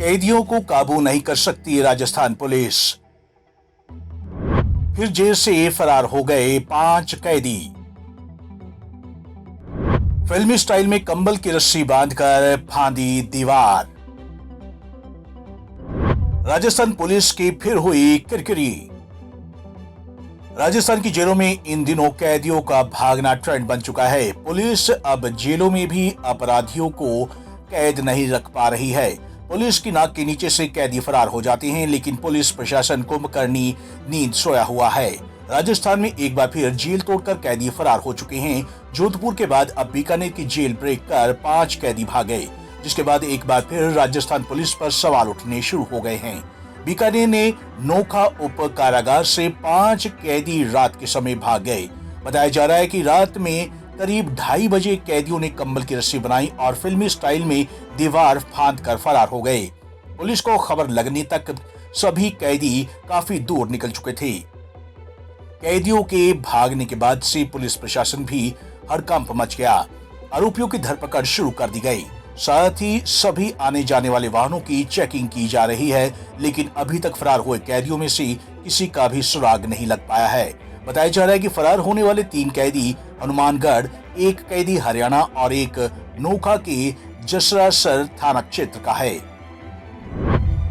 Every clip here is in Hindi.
कैदियों को काबू नहीं कर सकती राजस्थान पुलिस। फिर जेल से फरार हो गए 5 कैदी। फिल्मी स्टाइल में कंबल की रस्सी बांधकर फांदी दीवार। राजस्थान पुलिस की फिर हुई किरकिरी। राजस्थान की जेलों में इन दिनों कैदियों का भागना ट्रेंड बन चुका है। पुलिस अब जेलों में भी अपराधियों को कैद नहीं रख पा रही है। पुलिस की नाक के नीचे से कैदी फरार हो जाते हैं, लेकिन पुलिस प्रशासन कुंभकर्णी नींद सोया हुआ है। राजस्थान में एक बार फिर जेल तोड़कर कैदी फरार हो चुके हैं। जोधपुर के बाद अब बीकानेर की जेल ब्रेक कर 5 कैदी भागे, जिसके बाद एक बार फिर राजस्थान पुलिस पर सवाल उठने शुरू हो गए हैं। बीकानेर ने नोखा उप कारागार से 5 कैदी रात के समय भाग गए। बताया जा रहा है कि रात में करीब 2:30 बजे कैदियों ने कंबल की रस्सी बनाई और फिल्मी स्टाइल में दीवार फांद कर फरार हो गए। पुलिस को खबर लगने तक सभी कैदी काफी दूर निकल चुके थे। कैदियों के भागने के बाद से पुलिस प्रशासन भी हड़कंप मच गया। आरोपियों की धरपकड़ शुरू कर दी गई। साथ ही सभी आने जाने वाले वाहनों की चेकिंग की जा रही है, लेकिन अभी तक फरार हुए कैदियों में से किसी का भी सुराग नहीं लग पाया है। बताया जा रहा है कि फरार होने वाले 3 कैदी हनुमानगढ़, 1 कैदी हरियाणा और 1 नोखा के जसरासर थाना क्षेत्र का है।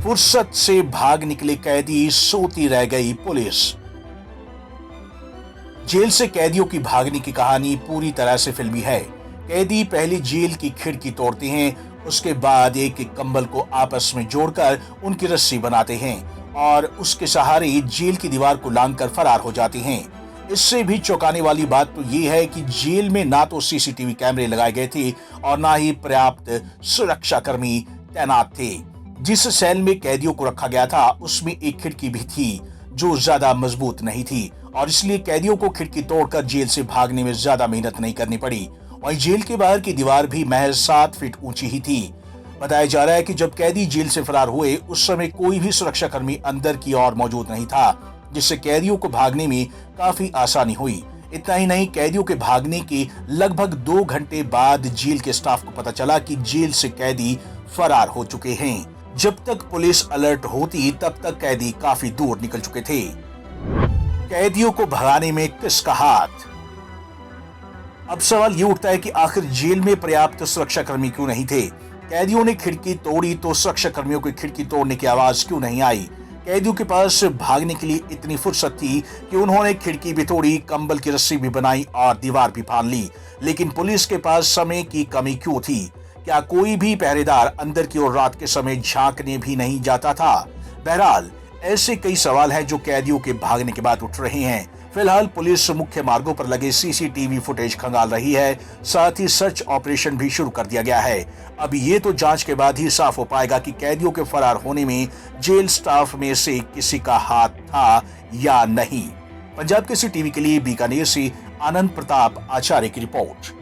फुर्सत से भाग निकले कैदी, सोती रह गई पुलिस। जेल से कैदियों की भागने की कहानी पूरी तरह से फिल्मी है। कैदी पहले जेल की खिड़की तोड़ते हैं, उसके बाद एक एक कंबल को आपस में जोड़कर उनकी रस्सी बनाते हैं और उसके सहारे जेल की दीवार को लांघकर फरार हो जाते हैं। इससे भी चौंकाने वाली बात तो ये है कि जेल में ना तो सीसीटीवी कैमरे लगाए गए थे और ना ही पर्याप्त सुरक्षाकर्मी तैनात थे। जिस सेल में कैदियों को रखा गया था उसमें एक खिड़की भी थी जो ज्यादा मजबूत नहीं थी, और इसलिए कैदियों को खिड़की तोड़कर जेल से भागने में ज्यादा मेहनत नहीं करनी पड़ी। वहीं जेल के बाहर की दीवार भी महज 7 फीट ऊंची ही थी। बताया जा रहा है कि जब कैदी जेल से फरार हुए उस समय कोई भी सुरक्षाकर्मी अंदर की ओर मौजूद नहीं था, जिससे कैदियों को भागने में काफी आसानी हुई। इतना ही नहीं, कैदियों के भागने के लगभग 2 घंटे बाद जेल के स्टाफ को पता चला कि जेल से कैदी फरार हो चुके हैं। जब तक पुलिस अलर्ट होती तब तक कैदी काफी दूर निकल चुके थे। कैदियों को भगाने में किसका हाथ? अब सवाल ये उठता है कि आखिर जेल में पर्याप्त सुरक्षाकर्मी क्यों नहीं थे? कैदियों ने खिड़की तोड़ी तो सुरक्षाकर्मियों की खिड़की तोड़ने की आवाज क्यों नहीं आई? कैदियों के पास भागने के लिए इतनी फुर्सत थी कि उन्होंने खिड़की भी तोड़ी, कंबल की रस्सी भी बनाई और दीवार भी फांद ली, लेकिन पुलिस के पास समय की कमी क्यों थी? क्या कोई भी पहरेदार अंदर की ओर रात के समय झांकने भी नहीं जाता था? बहरहाल ऐसे कई सवाल हैं जो कैदियों के भागने के बाद उठ रहे हैं। फिलहाल पुलिस मुख्य मार्गों पर लगे सीसीटीवी फुटेज खंगाल रही है। साथ ही सर्च ऑपरेशन भी शुरू कर दिया गया है। अब ये तो जांच के बाद ही साफ हो पाएगा कि कैदियों के फरार होने में जेल स्टाफ में से किसी का हाथ था या नहीं। पंजाब केसरी टीवी के लिए बीकानेर से आनंद प्रताप आचार्य की रिपोर्ट।